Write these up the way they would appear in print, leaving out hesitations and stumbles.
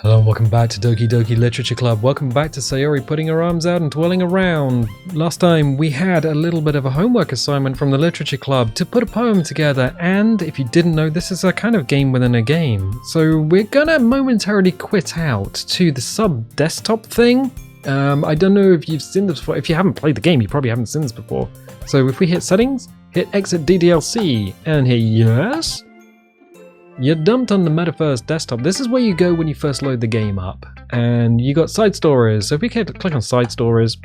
Hello and welcome back to Doki Doki Literature Club. Welcome back to Sayori putting her arms out and twirling around. Last time we had a little bit of a homework assignment from the Literature Club to put a poem together, and if you didn't know, this is a kind of game within a game. So we're gonna momentarily quit out to the sub desktop thing. I don't know if you've seen this before. If you haven't played the game, you probably haven't seen this before. So if we hit settings, hit exit DDLC and hit yes. You're dumped on the MetaVerse desktop. This is where you go when you first load the game up. And you got side stories. So if we click on side stories,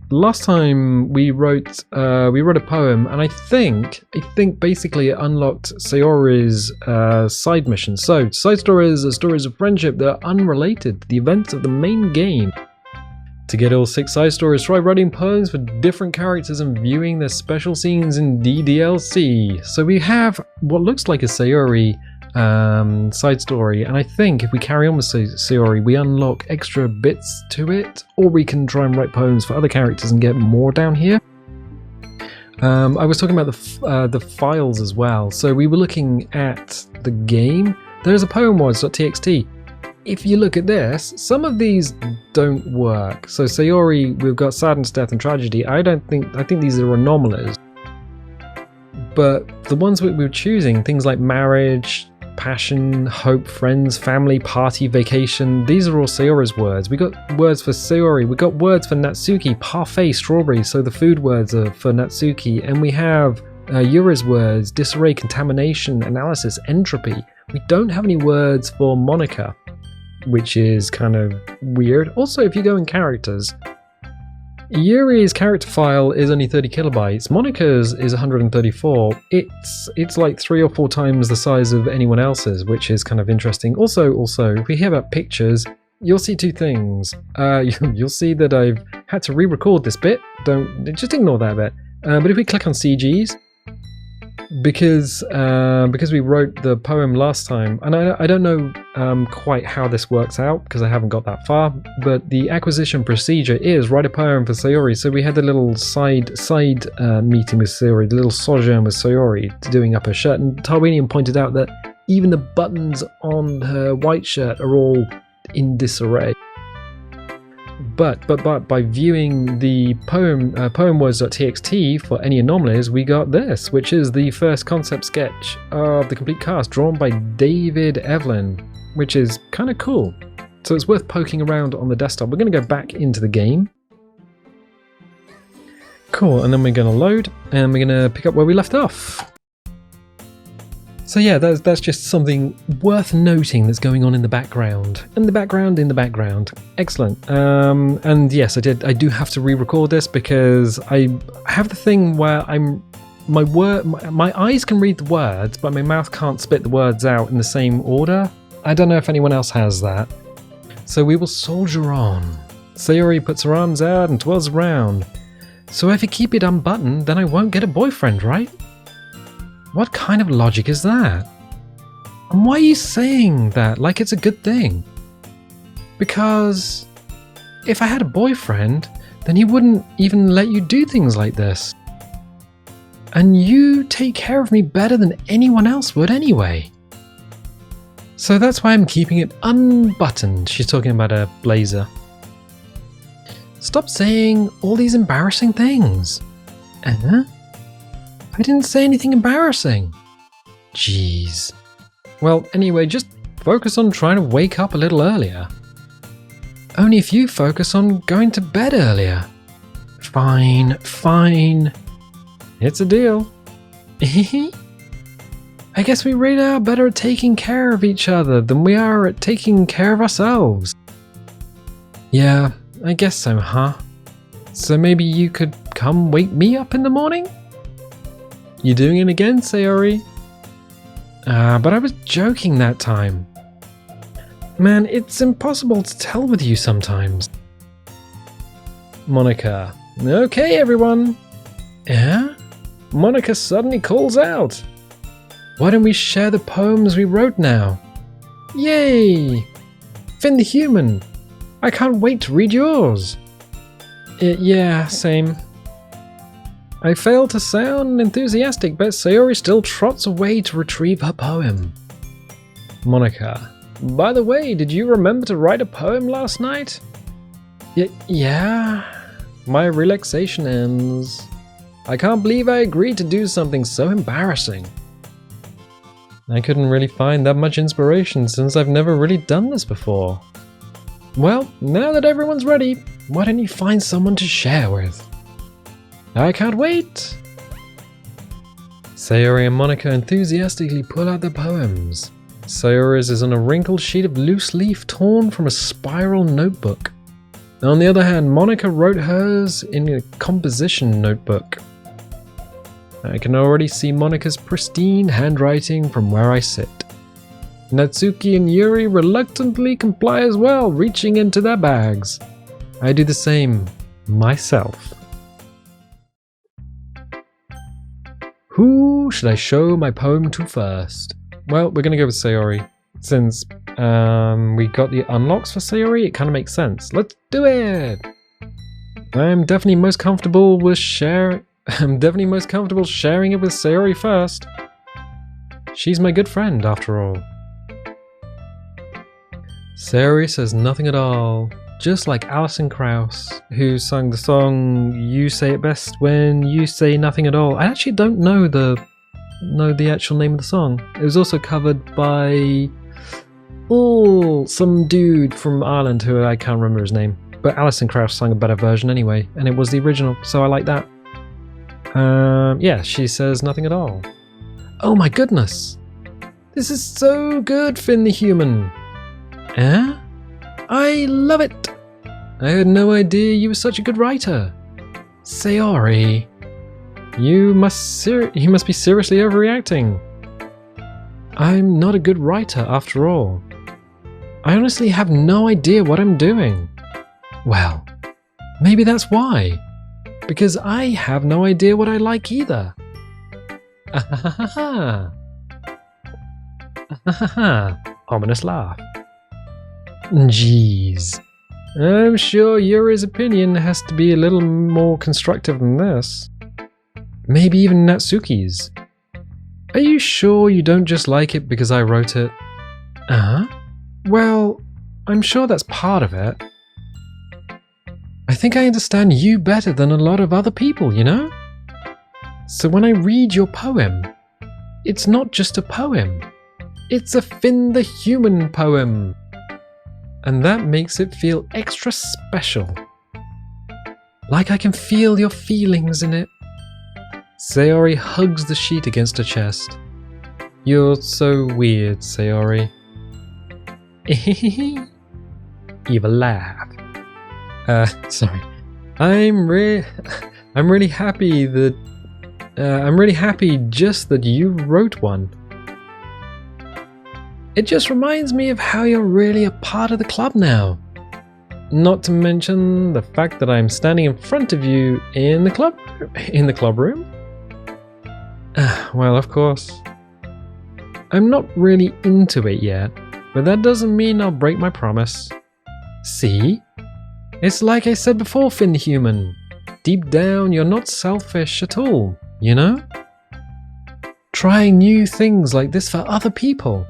last time we wrote a poem, and I think basically it unlocked Sayori's side mission. So side stories are stories of friendship that are unrelated to the events of the main game. To get all 6 side stories, try writing poems for different characters and viewing their special scenes in DDLC. So we have what looks like a Sayori side story, and I think if we carry on with Sayori, we unlock extra bits to it, or we can try and write poems for other characters and get more down here. I was talking about the files as well. So we were looking at the game. There's a poem.txt. If you look at this, some of these don't work. So Sayori, we've got sadness, death, and tragedy. I think these are anomalies. But the ones we were choosing, things like marriage, passion, hope, friends, family, party, vacation, these are all Sayori's words. We got words for Sayori, we got words for Natsuki, parfait, strawberry, so the food words are for Natsuki, and we have Yuri's words, disarray, contamination, analysis, entropy. We don't have any words for Monica, which is kind of weird. Also, if you go in characters, Yuri's character file is only 30 kilobytes. Monica's is 134. It's like 3 or 4 times the size of anyone else's, which is kind of interesting. Also, if we hear about pictures, you'll see 2 things. You'll see that I've had to re-record this bit. Just ignore that bit. But if we click on CGs, because we wrote the poem last time, and I don't know quite how this works out because I haven't got that far, but the acquisition procedure is write a poem for Sayori. So we had a little side meeting with Sayori, the little sojourn with Sayori, doing up her shirt, and Tarwinian pointed out that even the buttons on her white shirt are all in disarray. But by viewing the poem.txt for any anomalies, we got this, which is the first concept sketch of the complete cast drawn by David Evelyn, which is kind of cool. So it's worth poking around on the desktop. We're going to go back into the game. Cool, and then we're going to load, and we're going to pick up where we left off. So yeah, that's just something worth noting that's going on in the background. In the background. Excellent. And yes, I do have to re-record this because I have the thing where my eyes can read the words, but my mouth can't spit the words out in the same order. I don't know if anyone else has that. So we will soldier on. Sayori puts her arms out and twirls around. So if you keep it unbuttoned, then I won't get a boyfriend, right? What kind of logic is that? And why are you saying that like it's a good thing? Because if I had a boyfriend, then he wouldn't even let you do things like this. And you take care of me better than anyone else would anyway. So that's why I'm keeping it unbuttoned. She's talking about a blazer. Stop saying all these embarrassing things. I didn't say anything embarrassing. Jeez. Well, anyway, just focus on trying to wake up a little earlier. Only if you focus on going to bed earlier. Fine. It's a deal. I guess we really are better at taking care of each other than we are at taking care of ourselves. Yeah, I guess so, huh? So maybe you could come wake me up in the morning? You doing it again, Sayori? But I was joking that time. Man, it's impossible to tell with you sometimes. Monica. Okay, everyone. Yeah? Monica suddenly calls out. Why don't we share the poems we wrote now? Yay! Finn the Human. I can't wait to read yours. Yeah, same. I fail to sound enthusiastic, but Sayori still trots away to retrieve her poem. Monica. By the way, did you remember to write a poem last night? Yeah. My relaxation ends. I can't believe I agreed to do something so embarrassing. I couldn't really find that much inspiration since I've never really done this before. Well, now that everyone's ready, why don't you find someone to share with? I can't wait! Sayori and Monica enthusiastically pull out their poems. Sayori's is on a wrinkled sheet of loose leaf torn from a spiral notebook. On the other hand, Monica wrote hers in a composition notebook. I can already see Monica's pristine handwriting from where I sit. Natsuki and Yuri reluctantly comply as well, reaching into their bags. I do the same myself. Who should I show my poem to first? Well, we're gonna go with Sayori. Since we got the unlocks for Sayori, it kind of makes sense. Let's do it! I'm definitely most comfortable sharing it with Sayori first. She's my good friend, after all. Sayori says nothing at all, just like Alison Krauss, who sung the song "You Say It Best When You Say Nothing at All." I actually don't know the actual name of the song. It was also covered by some dude from Ireland who I can't remember his name. But Alison Krauss sang a better version anyway, and it was the original, so I like that. Yeah, she says nothing at all. Oh my goodness! This is so good, Finn the Human! Eh? I love it! I had no idea you were such a good writer. Sayori, you must be seriously overreacting. I'm not a good writer after all. I honestly have no idea what I'm doing. Well, maybe that's why. Because I have no idea what I like either. Ahahaha. Ahahaha. Ominous laugh. Jeez. I'm sure Yuri's opinion has to be a little more constructive than this. Maybe even Natsuki's. Are you sure you don't just like it because I wrote it? Well, I'm sure that's part of it. I think I understand you better than a lot of other people, you know? So when I read your poem, it's not just a poem. It's a Finn the Human poem. And that makes it feel extra special. Like I can feel your feelings in it. Sayori hugs the sheet against her chest. You're so weird, Sayori. Evil laugh. Sorry. I'm really happy just that you wrote one. It just reminds me of how you're really a part of the club now. Not to mention the fact that I'm standing in front of you in the club room. Well, of course. I'm not really into it yet, but that doesn't mean I'll break my promise. See? It's like I said before, Finn the Human. Deep down, you're not selfish at all, you know? Trying new things like this for other people.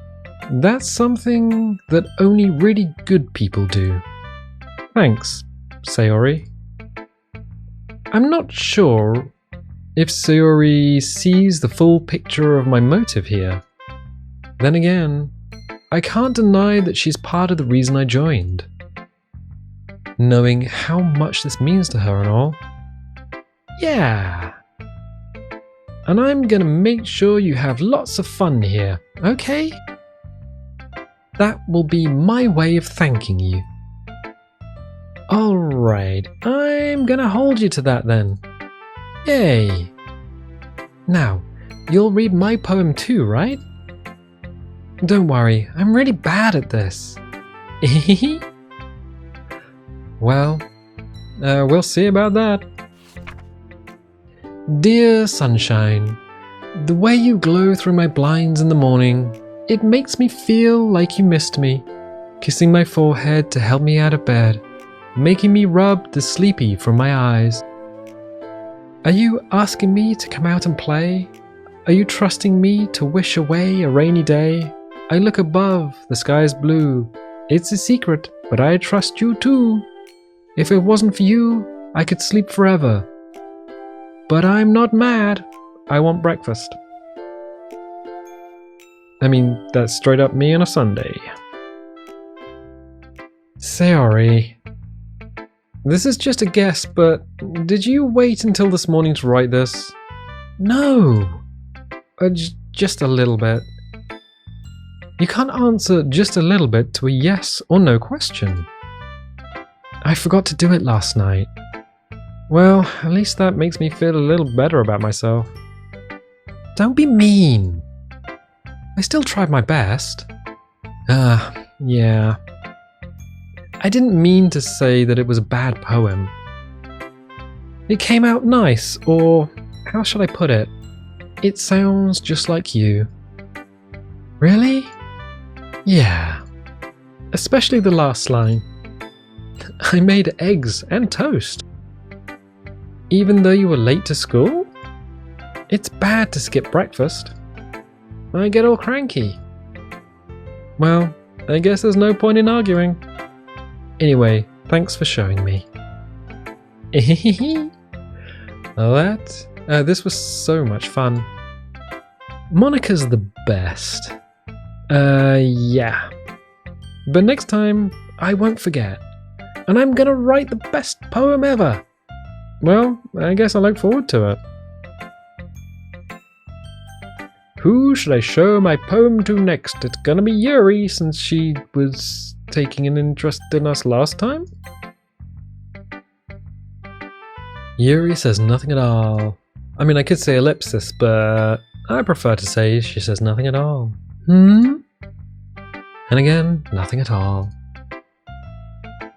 That's something that only really good people do. Thanks, Sayori. I'm not sure if Sayori sees the full picture of my motive here. Then again, I can't deny that she's part of the reason I joined. Knowing how much this means to her and all. Yeah. And I'm gonna make sure you have lots of fun here, okay? That will be my way of thanking you. Alright, I'm gonna hold you to that then. Yay! Now, you'll read my poem too, right? Don't worry, I'm really bad at this. Well, we'll see about that. Dear sunshine, the way you glow through my blinds in the morning, it makes me feel like you missed me, kissing my forehead to help me out of bed, making me rub the sleepy from my eyes. Are you asking me to come out and play? Are you trusting me to wish away a rainy day? I look above, the sky is blue. It's a secret, but I trust you too. If it wasn't for you, I could sleep forever. But I'm not mad. I want breakfast. I mean, that's straight up me on a Sunday. Sayori. This is just a guess, but did you wait until this morning to write this? No. Just a little bit. You can't answer just a little bit to a yes or no question. I forgot to do it last night. Well, at least that makes me feel a little better about myself. Don't be mean. I still tried my best. Yeah. I didn't mean to say that it was a bad poem. It came out nice, or how should I put it? It sounds just like you. Really? Yeah. Especially the last line. I made eggs and toast. Even though you were late to school? It's bad to skip breakfast. I get all cranky. Well, I guess there's no point in arguing. Anyway, thanks for showing me. This was so much fun. Monica's the best. Yeah. But next time, I won't forget. And I'm gonna write the best poem ever. Well, I guess I look forward to it. Who should I show my poem to next? It's gonna be Yuri, since she was taking an interest in us last time? Yuri says nothing at all. I mean, I could say ellipsis, but I prefer to say she says nothing at all. And again, nothing at all.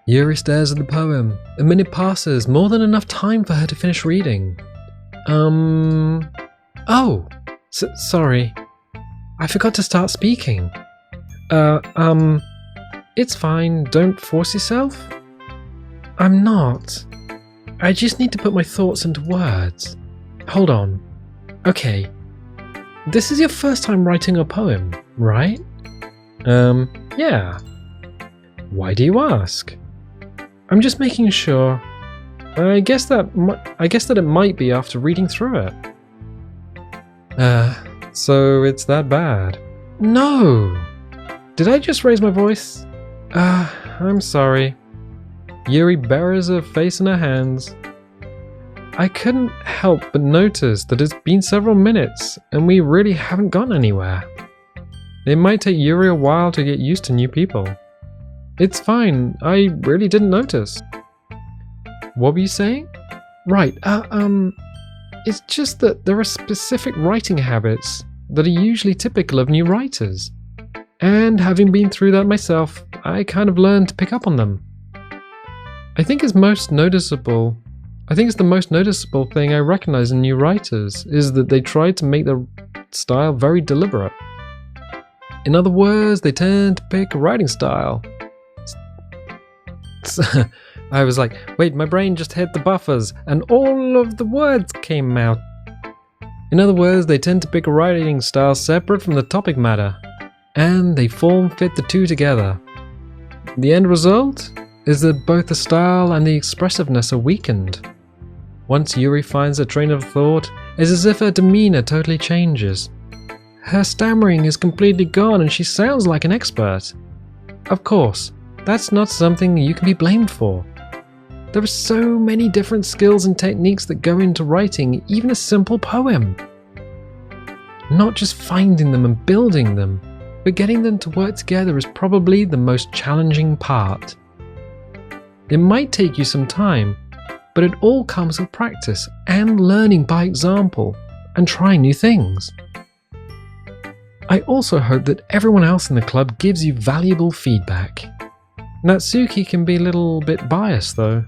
Yuri stares at the poem. A minute passes, more than enough time for her to finish reading. Oh! Sorry. I forgot to start speaking. It's fine, don't force yourself. I'm not. I just need to put my thoughts into words. Hold on. Okay. This is your first time writing a poem, right? Yeah. Why do you ask? I'm just making sure. I guess that it might be after reading through it. So it's that bad? No! Did I just raise my voice? I'm sorry. Yuri buries her face in her hands. I couldn't help but notice that it's been several minutes and we really haven't gone anywhere. It might take Yuri a while to get used to new people. It's fine, I really didn't notice. What were you saying? Right, it's just that there are specific writing habits that are usually typical of new writers. And having been through that myself, I kind of learned to pick up on them. I think it's the most noticeable thing I recognize in new writers is that they try to make their style very deliberate. In other words, they tend to pick a writing style. I was like, wait, my brain just hit the buffers and all of the words came out. In other words, they tend to pick a writing style separate from the topic matter, and they form-fit the two together. The end result is that both the style and the expressiveness are weakened. Once Yuri finds a train of thought, it's as if her demeanor totally changes. Her stammering is completely gone and she sounds like an expert. Of course, that's not something you can be blamed for. There are so many different skills and techniques that go into writing even a simple poem. Not just finding them and building them, but getting them to work together is probably the most challenging part. It might take you some time, but it all comes with practice and learning by example and trying new things. I also hope that everyone else in the club gives you valuable feedback. Natsuki can be a little bit biased though.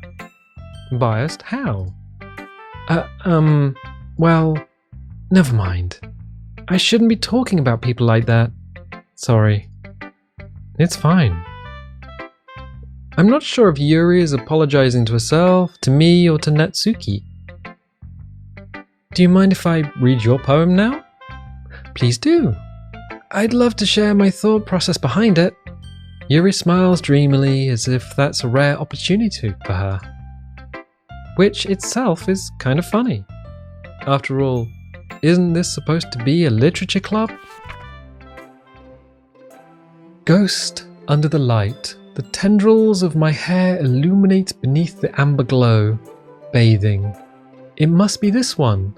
Biased? How? Well, never mind. I shouldn't be talking about people like that. Sorry. It's fine. I'm not sure if Yuri is apologizing to herself, to me, or to Natsuki. Do you mind if I read your poem now? Please do. I'd love to share my thought process behind it. Yuri smiles dreamily as if that's a rare opportunity for her. Which itself is kind of funny. After all, isn't this supposed to be a literature club? Ghost under the light, the tendrils of my hair illuminate beneath the amber glow, bathing. It must be this one,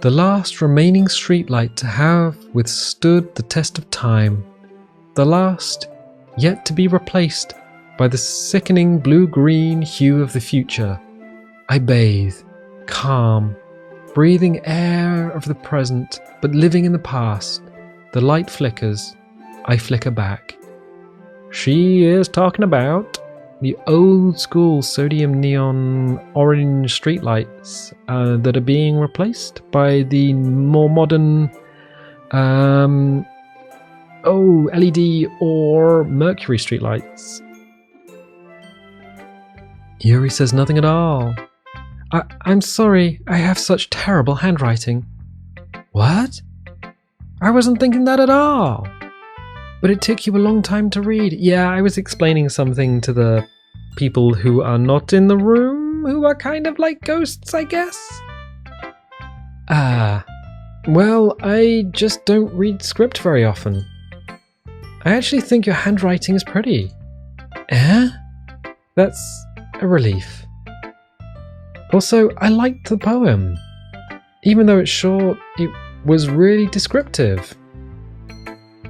the last remaining streetlight to have withstood the test of time, the last yet to be replaced by the sickening blue-green hue of the future. I bathe, calm, breathing air of the present, but living in the past. The light flickers, I flicker back. She is talking about the old school sodium neon orange streetlights that are being replaced by the more modern LED or Mercury streetlights. Yuri says nothing at all. I'm sorry, I have such terrible handwriting. What? I wasn't thinking that at all. But it took you a long time to read. Yeah, I was explaining something to the people who are not in the room, who are kind of like ghosts, I guess. Well, I just don't read script very often. I actually think your handwriting is pretty. Eh? That's a relief. Also, I liked the poem. Even though it's short, it was really descriptive.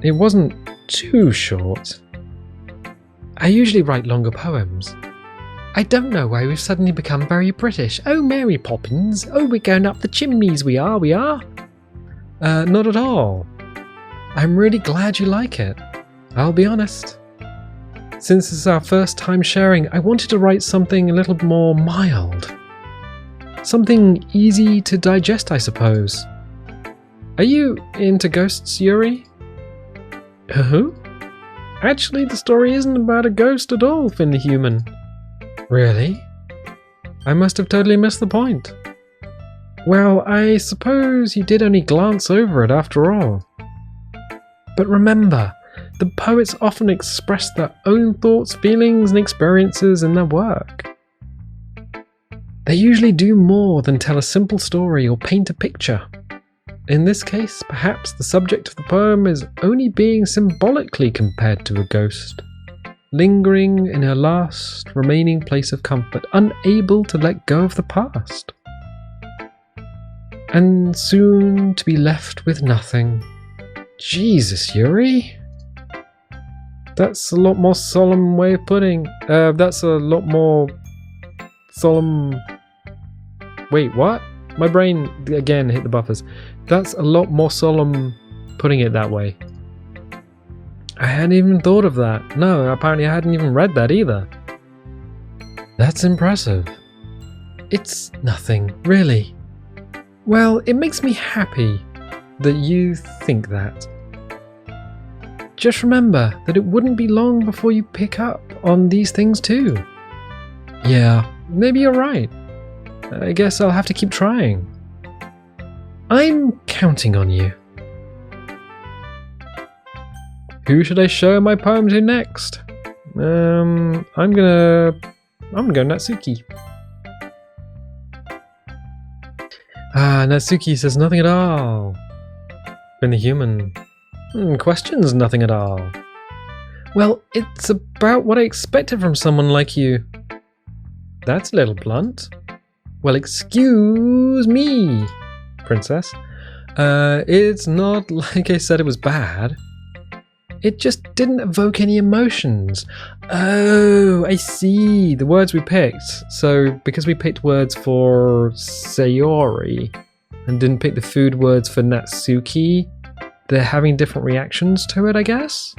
It wasn't too short. I usually write longer poems. I don't know why we've suddenly become very British. Oh, Mary Poppins. Oh, we're going up the chimneys, we are. Not at all. I'm really glad you like it. I'll be honest. Since it's our first time sharing, I wanted to write something a little more mild. Something easy to digest, I suppose. Are you into ghosts, Yuri? Who? Actually, the story isn't about a ghost at all, Finn the Human. Really? I must have totally missed the point. Well, I suppose you did only glance over it after all. But remember, the poets often express their own thoughts, feelings, and experiences in their work. They usually do more than tell a simple story or paint a picture. In this case, perhaps the subject of the poem is only being symbolically compared to a ghost, lingering in her last remaining place of comfort, unable to let go of the past. And soon to be left with nothing. Jesus, Yuri? That's a lot more solemn way of putting. That's a lot more solemn. Wait, what? My brain again hit the buffers. That's a lot more solemn putting it that way. I hadn't even thought of that. No, apparently I hadn't even read that either. That's impressive. It's nothing, really. Well, it makes me happy that you think that. Just remember that it wouldn't be long before you pick up on these things too. Yeah, maybe you're right. I guess I'll have to keep trying. I'm counting on you. Who should I show my poem to next? I'm gonna go Natsuki. Natsuki says nothing at all. Finn the Human questions nothing at all. Well, it's about what I expected from someone like you. That's a little blunt. Well, excuse me, princess. It's not like I said it was bad. It just didn't evoke any emotions. Oh, I see. The words we picked. So, because we picked words for Sayori and didn't pick the food words for Natsuki, they're having different reactions to it, I guess?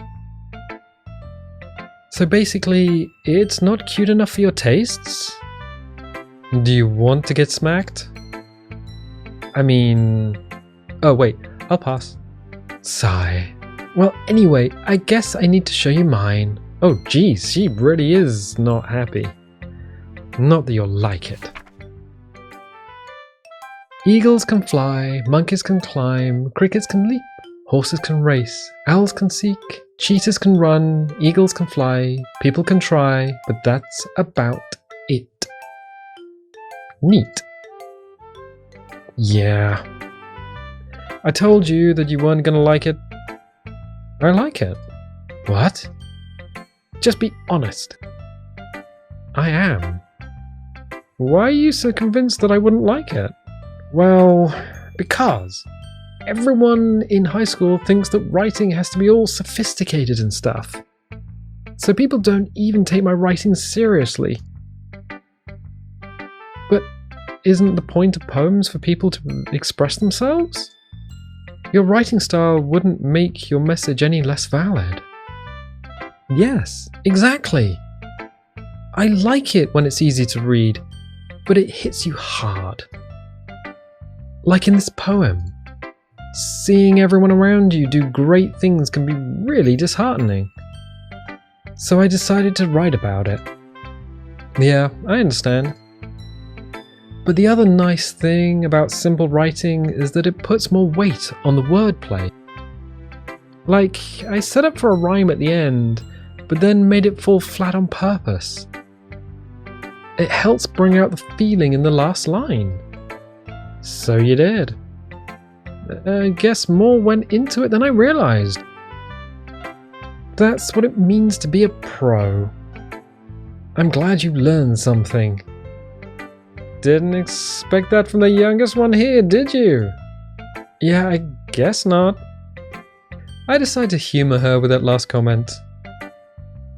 So basically, it's not cute enough for your tastes? Do you want to get smacked? I mean... Oh wait, I'll pass. Sigh. Well, anyway, I guess I need to show you mine. Oh geez, she really is not happy. Not that you'll like it. Eagles can fly, monkeys can climb, crickets can leap, Horses can race, owls can seek, cheetahs can run, eagles can fly, people can try, but that's about it. Neat. Yeah. I told you that you weren't gonna like it. I like it. What? Just be honest. I am. Why are you so convinced that I wouldn't like it? Well, because everyone in high school thinks that writing has to be all sophisticated and stuff. So people don't even take my writing seriously. But isn't the point of poems for people to express themselves? Your writing style wouldn't make your message any less valid. Yes, exactly. I like it when it's easy to read, but it hits you hard. Like in this poem. Seeing everyone around you do great things can be really disheartening. So I decided to write about it. Yeah, I understand. But the other nice thing about simple writing is that it puts more weight on the wordplay. Like, I set up for a rhyme at the end, but then made it fall flat on purpose. It helps bring out the feeling in the last line. So you did. I guess more went into it than I realized. That's what it means to be a pro. I'm glad you learned something. Didn't expect that from the youngest one here, did you? Yeah, I guess not. I decided to humor her with that last comment.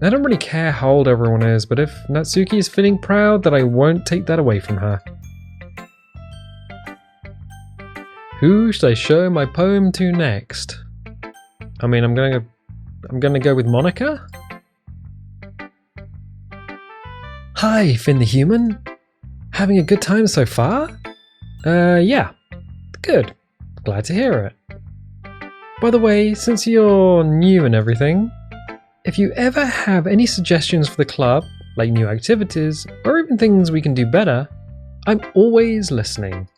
I don't really care how old everyone is, but if Natsuki is feeling proud, then I won't take that away from her. Who should I show my poem to next? I mean, I'm gonna go with Monica? Hi, Finn the Human. Having a good time so far? Yeah. Good. Glad to hear it. By the way, since you're new and everything, if you ever have any suggestions for the club, like new activities, or even things we can do better, I'm always listening.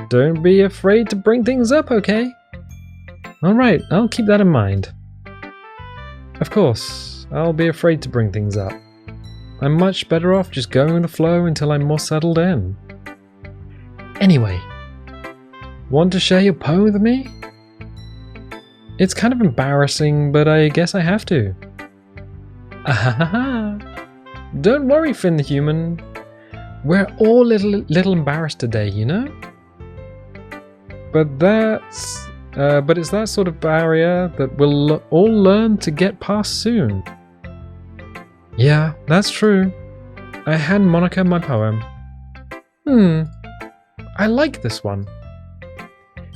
Don't be afraid to bring things up, okay? Alright, I'll keep that in mind. Of course, I'll be afraid to bring things up. I'm much better off just going with the flow until I'm more settled in. Anyway, want to share your poem with me? It's kind of embarrassing, but I guess I have to. Ahaha! Don't worry, Finn the Human. We're all little embarrassed today, you know? But it's that sort of barrier that we'll all learn to get past soon. Yeah, that's true. I hand Monica my poem. I like this one.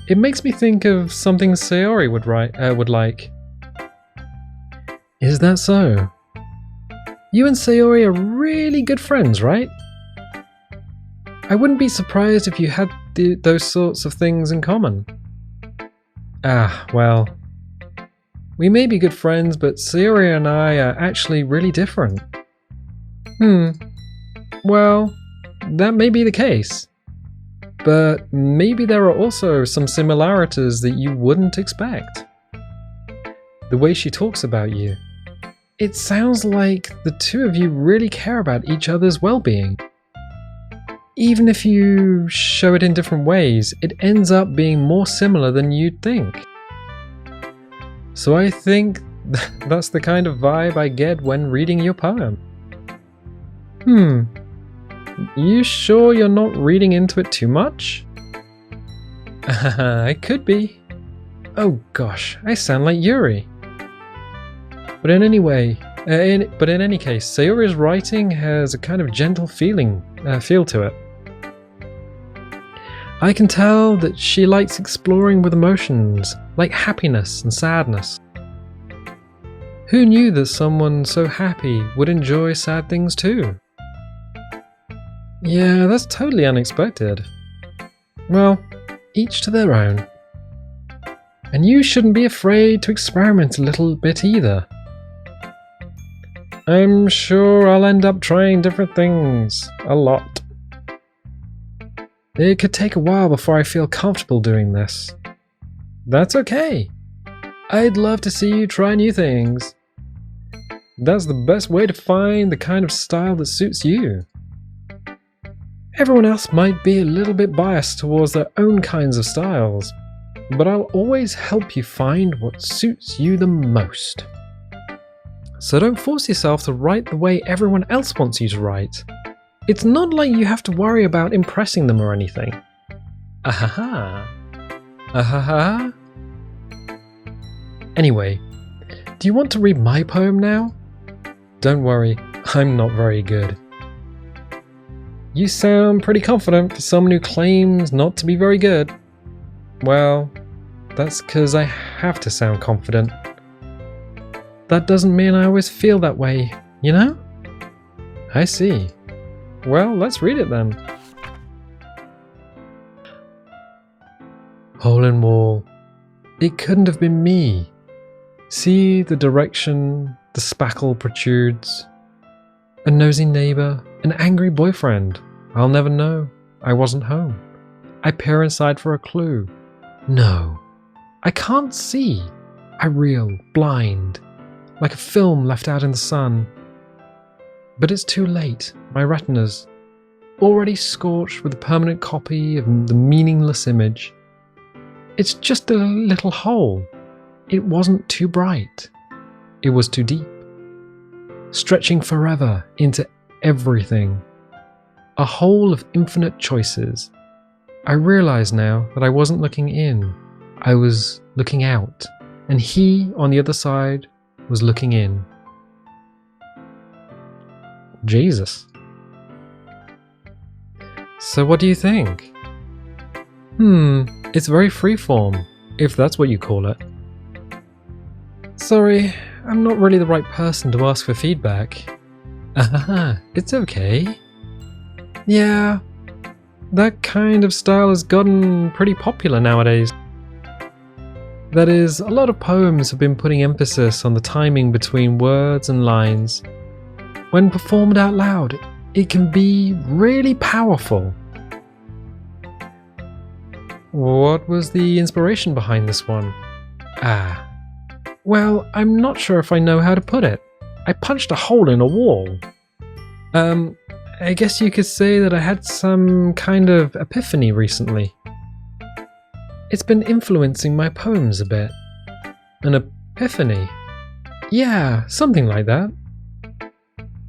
It makes me think of something Sayori would like. Is that so? You and Sayori are really good friends, right? I wouldn't be surprised if you had those sorts of things in common. Ah, well. We may be good friends, but Sayori and I are actually really different. Well, that may be the case. But maybe there are also some similarities that you wouldn't expect. The way she talks about you. It sounds like the two of you really care about each other's well-being. Even if you show it in different ways, it ends up being more similar than you'd think. So I think that's the kind of vibe I get when reading your poem. You sure you're not reading into it too much? It could be. Oh gosh, I sound like Yuri. But in any case, Sayori's writing has a kind of gentle feel to it. I can tell that she likes exploring with emotions, like happiness and sadness. Who knew that someone so happy would enjoy sad things too? Yeah, that's totally unexpected. Well, each to their own. And you shouldn't be afraid to experiment a little bit either. I'm sure I'll end up trying different things a lot. It could take a while before I feel comfortable doing this. That's okay. I'd love to see you try new things. That's the best way to find the kind of style that suits you. Everyone else might be a little bit biased towards their own kinds of styles, but I'll always help you find what suits you the most. So don't force yourself to write the way everyone else wants you to write. It's not like you have to worry about impressing them or anything. Ahaha. Ahaha. Anyway, do you want to read my poem now? Don't worry, I'm not very good. You sound pretty confident for someone who claims not to be very good. Well, that's because I have to sound confident. That doesn't mean I always feel that way, you know? I see. Well, let's read it then. Hole in wall. It couldn't have been me. See the direction the spackle protrudes. A nosy neighbour, an angry boyfriend. I'll never know. I wasn't home. I peer inside for a clue. No, I can't see. I reel, blind, like a film left out in the sun. But it's too late. My retina's already scorched with a permanent copy of the meaningless image. It's just a little hole. It wasn't too bright. It was too deep, stretching forever into everything. A hole of infinite choices. I realize now that I wasn't looking in. I was looking out, and he on the other side was looking in. Jesus. So what do you think? It's very freeform, if that's what you call it. Sorry, I'm not really the right person to ask for feedback. It's okay. Yeah, that kind of style has gotten pretty popular nowadays. That is, a lot of poems have been putting emphasis on the timing between words and lines. When performed out loud, it can be really powerful. What was the inspiration behind this one? Well, I'm not sure if I know how to put it. I punched a hole in a wall. I guess you could say that I had some kind of epiphany recently. It's been influencing my poems a bit. An epiphany? Yeah, something like that.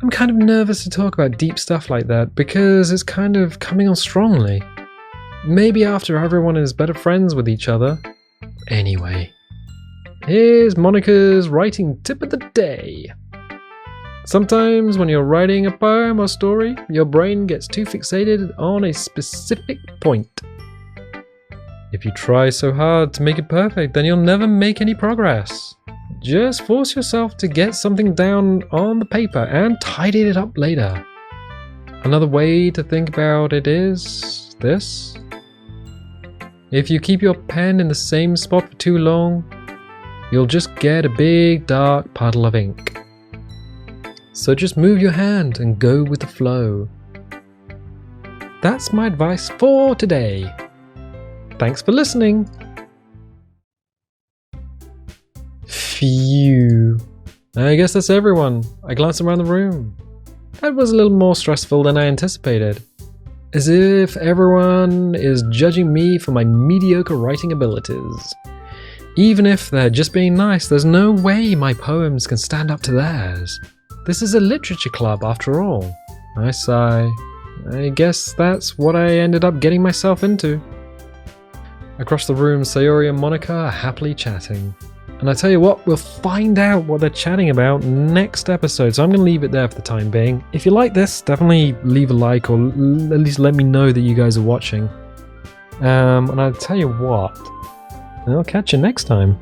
I'm kind of nervous to talk about deep stuff like that because it's kind of coming on strongly. Maybe after everyone is better friends with each other. Anyway, here's Monica's writing tip of the day. Sometimes when you're writing a poem or story, your brain gets too fixated on a specific point. If you try so hard to make it perfect, then you'll never make any progress. Just force yourself to get something down on the paper and tidy it up later. Another way to think about it is this. If you keep your pen in the same spot for too long, you'll just get a big dark puddle of ink. So just move your hand and go with the flow. That's my advice for today. Thanks for listening. Phew. I guess that's everyone. I glanced around the room. That was a little more stressful than I anticipated. As if everyone is judging me for my mediocre writing abilities. Even if they're just being nice, there's no way my poems can stand up to theirs. This is a literature club after all. I sigh. I guess that's what I ended up getting myself into. Across the room, Sayori and Monica are happily chatting. And I tell you what, we'll find out what they're chatting about next episode, so I'm going to leave it there for the time being. If you like this, definitely leave a like, or at least let me know that you guys are watching. And I'll tell you what, I'll catch you next time.